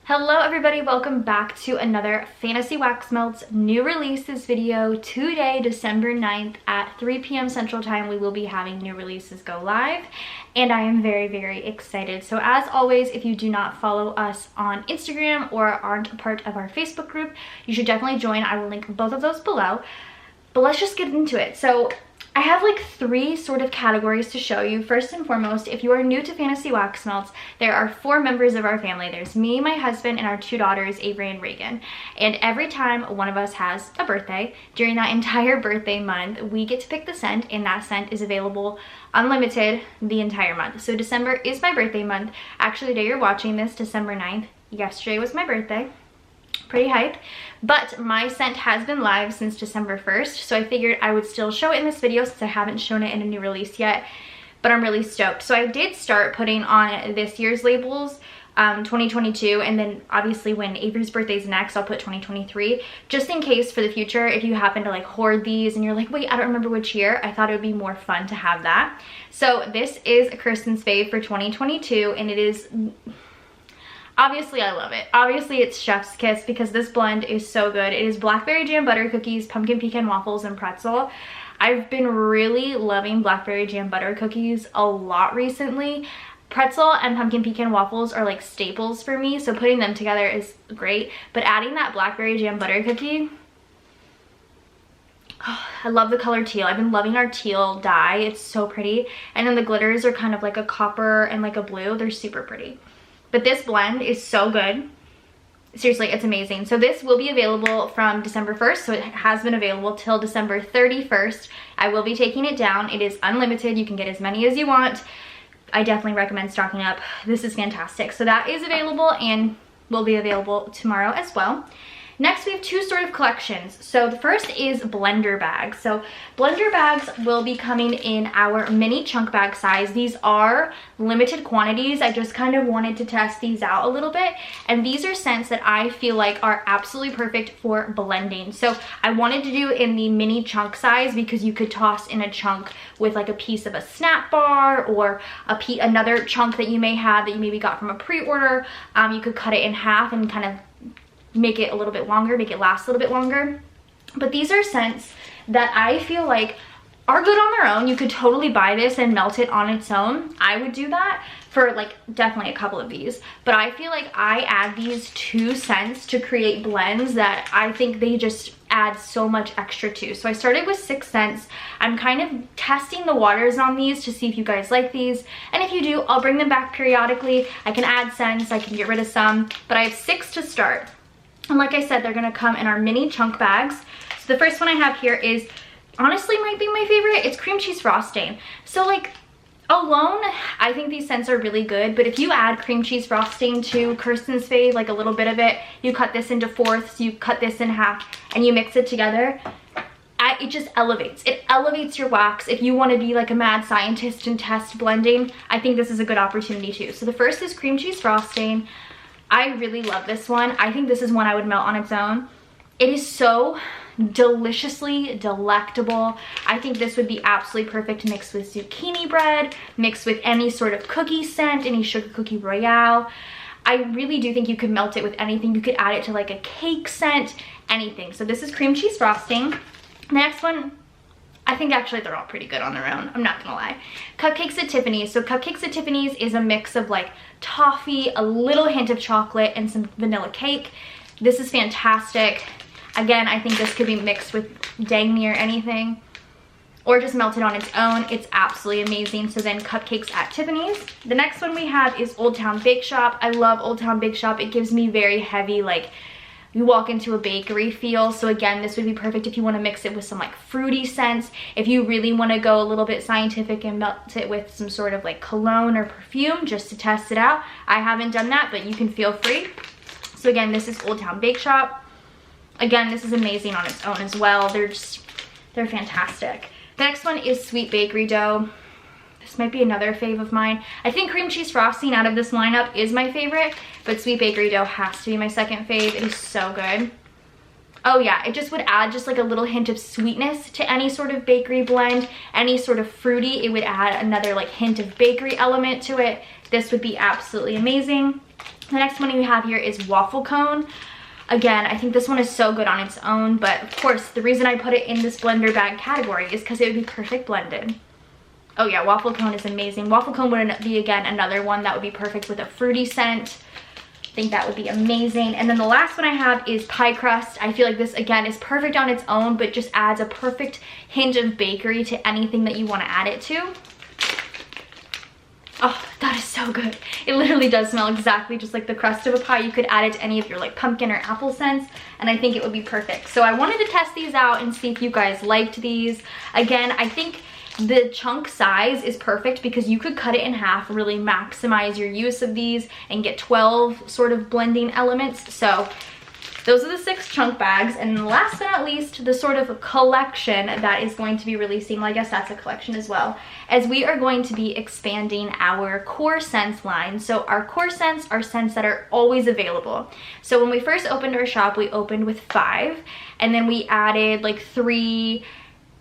Hello everybody, welcome back to another Fantasy Wax Melts new releases video. Today, December 9th at 3 p.m. Central Time, we will be having new releases go live, and I am very excited. So as always, if you do not follow us on Instagram or aren't a part of our Facebook group, you should definitely join. I will link both of those below, but let's just get into it. So I have like three sort of categories to show you. First and foremost, if you are new to Fantasy Wax Melts, there are 4 members of our family. There's me, my husband, and our 2 daughters, Avery and Reagan. And every time one of us has a birthday, during that entire birthday month, we get to pick the scent, and that scent is available unlimited the entire month. So December is my birthday month. Actually, the day you're watching this, December 9th, yesterday was my birthday. Pretty hype, but my scent has been live since December 1st, so I figured I would still show it in this video since I haven't shown it in a new release yet, but I'm really stoked. So I did start putting on this year's labels, 2022, and then obviously when Avery's birthday is next, I'll put 2023, just in case for the future, if you happen to like hoard these and you're like, wait, I don't remember which year, I thought it would be more fun to have that. So this is Kirsten's fave for 2022, and it is... obviously, I love it. Obviously, it's Chef's Kiss because this blend is so good. It is blackberry jam butter cookies, pumpkin pecan waffles, and pretzel. I've been really loving blackberry jam butter cookies a lot recently. Pretzel and pumpkin pecan waffles are like staples for me, so putting them together is great. But adding that blackberry jam butter cookie, oh, I love the color teal. I've been loving our teal dye. It's so pretty. And then the glitters are kind of like a copper and like a blue. They're super pretty. But this blend is so good. Seriously, it's amazing. So this will be available from December 1st. So it has been available till December 31st. I will be taking it down. It is unlimited. You can get as many as you want. I definitely recommend stocking up. This is fantastic. So that is available and will be available tomorrow as well. Next, we have 2 sort of collections. So the first is blender bags. So blender bags will be coming in our mini chunk bag size. These are limited quantities. I just kind of wanted to test these out a little bit. And these are scents that I feel like are absolutely perfect for blending. So I wanted to do in the mini chunk size because you could toss in a chunk with like a piece of a snap bar or another chunk that you may have that you maybe got from a pre-order. You could cut it in half and kind of make it a little bit longer, make it last a little bit longer. But these are scents that I feel like are good on their own. You could totally buy this and melt it on its own. I would do that for like definitely a couple of these. But I feel like I add these 2 scents to create blends that I think they just add so much extra to. So I started with 6 scents. I'm kind of testing the waters on these to see if you guys like these. And if you do, I'll bring them back periodically. I can add scents, I can get rid of some, but I have 6 to start. And like I said, they're gonna come in our mini chunk bags. So the first one I have here is, honestly might be my favorite. It's cream cheese frosting. So like alone, I think these scents are really good, but if you add cream cheese frosting to Kirsten's fave, like a little bit of it, you cut this into fourths, you cut this in half, and you mix it together, it just elevates. It elevates your wax. If you want to be like a mad scientist and test blending, I think this is a good opportunity too. So the first is cream cheese frosting. I really love this one. I think this is one I would melt on its own. It is so deliciously delectable. I think this would be absolutely perfect mixed with zucchini bread, mixed with any sort of cookie scent, any sugar cookie royale. I really do think you could melt it with anything. You could add it to like a cake scent, anything. So this is cream cheese frosting. The next one, I think actually they're all pretty good on their own, I'm not gonna lie. Cupcakes at Tiffany's. So Cupcakes at Tiffany's is a mix of like toffee, a little hint of chocolate, and some vanilla cake. This is fantastic. Again, I think this could be mixed with dang near anything or just melted on its own. It's absolutely amazing. So then Cupcakes at Tiffany's. The next one we have is Old Town Bake Shop. I love Old Town Bake Shop. It gives me very heavy, like, you walk into a bakery feel. So again, this would be perfect if you want to mix it with some like fruity scents. If you really want to go a little bit scientific and melt it with some sort of like cologne or perfume just to test it out. I haven't done that, but you can feel free. So again, this is Old Town Bake Shop. Again, this is amazing on its own as well. They're fantastic. The next one is Sweet Bakery Dough. This might be another fave of mine. I think cream cheese frosting out of this lineup is my favorite, but Sweet Bakery Dough has to be my second fave. It is so good. Oh yeah, it just would add just like a little hint of sweetness to any sort of bakery blend, any sort of fruity. It would add another like hint of bakery element to it. This would be absolutely amazing. The next one we have here is waffle cone. Again, I think this one is so good on its own, but of course, the reason I put it in this blender bag category is because it would be perfect blended. Oh yeah, waffle cone is amazing. Waffle cone would be, again, another one that would be perfect with a fruity scent. I think that would be amazing. And then the last one I have is pie crust. I feel like this, again, is perfect on its own, but just adds a perfect hint of bakery to anything that you want to add it to. Oh, that is so good. It literally does smell exactly just like the crust of a pie. You could add it to any of your like pumpkin or apple scents, and I think it would be perfect. So I wanted to test these out and see if you guys liked these. Again, I think the chunk size is perfect because you could cut it in half, really maximize your use of these and get 12 sort of blending elements. So those are the 6 chunk bags. And last but not least, the sort of collection that is going to be releasing, well, I guess that's a collection as well, as we are going to be expanding our core scents line. So our core scents are scents that are always available. So when we first opened our shop, we opened with 5, and then we added like 3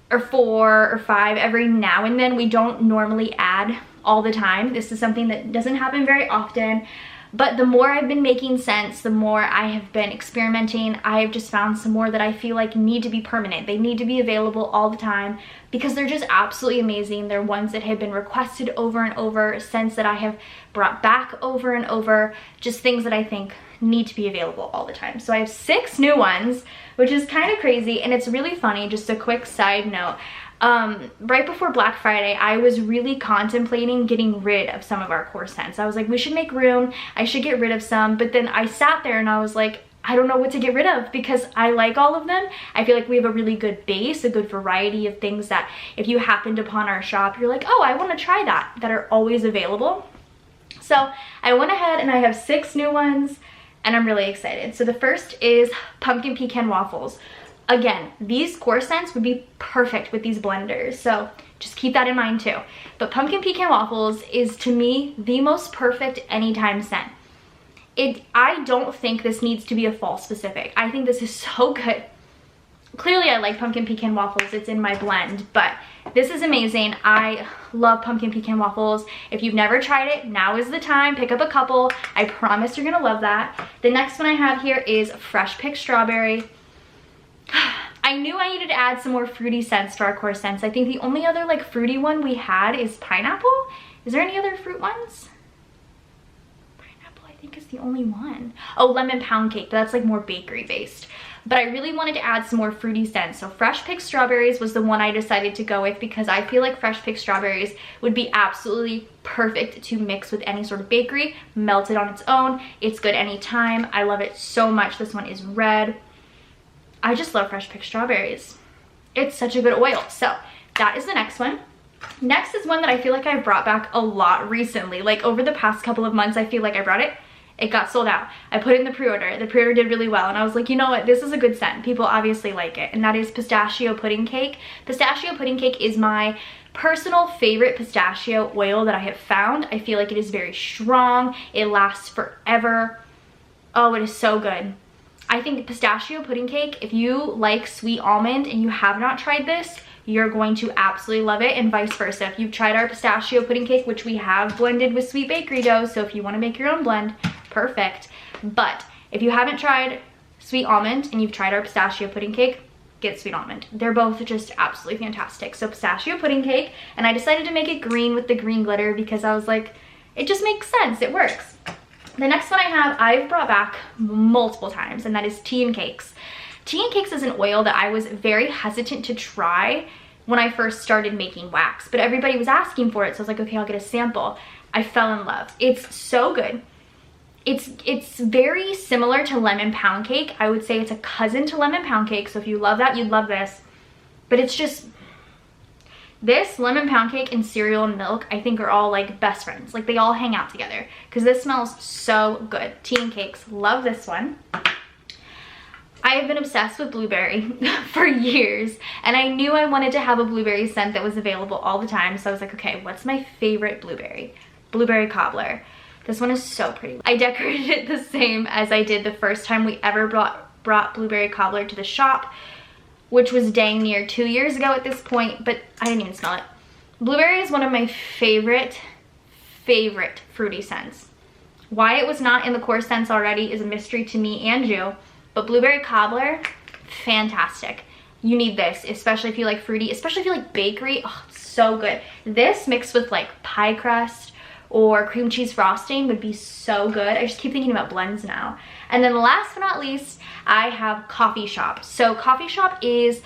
or 4 or 5 every now and then. We don't normally add all the time. This is something that doesn't happen very often. But the more I've been making scents, the more I have been experimenting, I have just found some more that I feel like need to be permanent. They need to be available all the time because they're just absolutely amazing. They're ones that have been requested over and over, scents that I have brought back over and over, just things that I think need to be available all the time. So I have 6 new ones, which is kind of crazy, and it's really funny. Just a quick side note. Right before Black Friday, I was really contemplating getting rid of some of our core scents. I was like, we should make room, I should get rid of some, but then I sat there and I was like, I don't know what to get rid of because I like all of them. I feel like we have a really good base, a good variety of things that if you happened upon our shop, you're like, oh, I want to try that are always available. So I went ahead and I have 6 new ones and I'm really excited. So the first is pumpkin pecan waffles. Again, these core scents would be perfect with these blenders, so just keep that in mind too. But pumpkin pecan waffles is, to me, the most perfect anytime scent. I don't think this needs to be a fall specific. I think this is so good. Clearly, I like pumpkin pecan waffles. It's in my blend, but this is amazing. I love pumpkin pecan waffles. If you've never tried it, now is the time. Pick up a couple. I promise you're gonna love that. The next one I have here is fresh picked strawberry. I knew I needed to add some more fruity scents to our core scents. I think the only other like fruity one we had is pineapple. Is there any other fruit ones? Pineapple I think is the only one. Oh, lemon pound cake, but that's like more bakery based. But I really wanted to add some more fruity scents. So fresh picked strawberries was the one I decided to go with because I feel like fresh picked strawberries would be absolutely perfect to mix with any sort of bakery, melted on its own. It's good anytime. I love it so much. This one is red. I just love fresh picked strawberries. It's such a good oil. So that is the next one. Next is one that I feel like I've brought back a lot recently. Like over the past couple of months, I feel like I brought it. It got sold out. I put it in the pre-order. The pre-order did really well. And I was like, you know what? This is a good scent. People obviously like it. And that is pistachio pudding cake. Pistachio pudding cake is my personal favorite pistachio oil that I have found. I feel like it is very strong. It lasts forever. Oh, it is so good. I think pistachio pudding cake, if you like sweet almond and you have not tried this, you're going to absolutely love it, and vice versa. If you've tried our pistachio pudding cake, which we have blended with sweet bakery dough, so if you want to make your own blend, perfect. But if you haven't tried sweet almond and you've tried our pistachio pudding cake, get sweet almond. They're both just absolutely fantastic. So pistachio pudding cake, and I decided to make it green with the green glitter because I was like, it just makes sense, it works. The next one I have, I've brought back multiple times, and that is tea and cakes. Tea and cakes is an oil that I was very hesitant to try when I first started making wax, but everybody was asking for it, so I was like, okay, I'll get a sample. I fell in love. It's so good. It's very similar to lemon pound cake. I would say it's a cousin to lemon pound cake, so if you love that, you'd love this. But it's just, this lemon pound cake and cereal and milk, I think, are all like best friends. Like they all hang out together because this smells so good. Tea and cakes, love this one. I have been obsessed with blueberry for years, and I knew I wanted to have a blueberry scent that was available all the time. So I was like, okay, what's my favorite blueberry? Blueberry cobbler. This one is so pretty. I decorated it the same as I did the first time we ever brought blueberry cobbler to the shop, which was dang near 2 years ago at this point, but I didn't even smell it. Blueberry is one of my favorite fruity scents. Why it was not in the core scents already is a mystery to me and you, but blueberry cobbler, fantastic. You need this, especially if you like fruity, especially if you like bakery. Oh, it's so good. This mixed with like pie crust or cream cheese frosting would be so good. I just keep thinking about blends now. And then last but not least, I have Coffee Shop. So Coffee Shop is,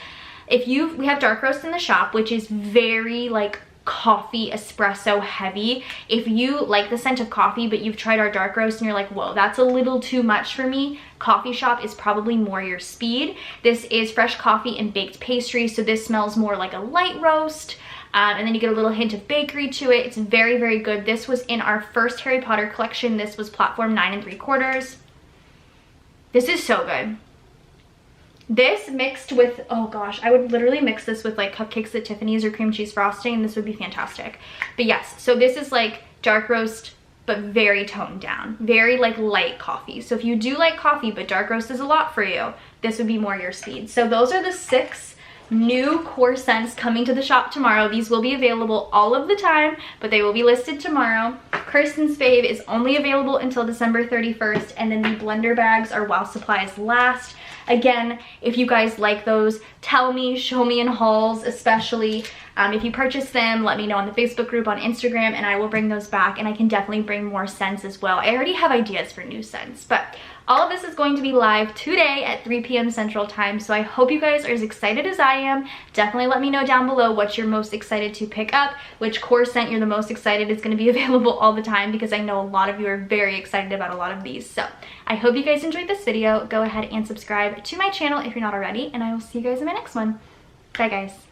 we have dark roast in the shop, which is very like coffee espresso heavy. If you like the scent of coffee but you've tried our dark roast and you're like, whoa, that's a little too much for me, Coffee Shop is probably more your speed. This is fresh coffee and baked pastry, so this smells more like a light roast. And then you get a little hint of bakery to it. It's very, very good. This was in our first Harry Potter collection. This was platform 9 3/4. This is so good. This mixed with, oh gosh, I would literally mix this with like cupcakes at Tiffany's or cream cheese frosting, and this would be fantastic. But yes, so this is like dark roast, but very toned down, very like light coffee. So if you do like coffee, but dark roast is a lot for you, this would be more your speed. So those are the 6 new core scents coming to the shop tomorrow. These will be available all of the time, but they will be listed tomorrow. Kirsten's fave is only available until December 31st, and then the blender bags are while supplies last. Again, if you guys like those, tell me, show me in hauls, especially if you purchase them, let me know on the Facebook group, on Instagram, and I will bring those back, and I can definitely bring more scents as well. I already have ideas for new scents, but all of this is going to be live today at 3 p.m. Central Time, so I hope you guys are as excited as I am. Definitely let me know down below what you're most excited to pick up, which core scent you're the most excited is going to be available all the time, because I know a lot of you are very excited about a lot of these. So I hope you guys enjoyed this video. Go ahead and subscribe to my channel if you're not already, and I will see you guys in my next one. Bye guys.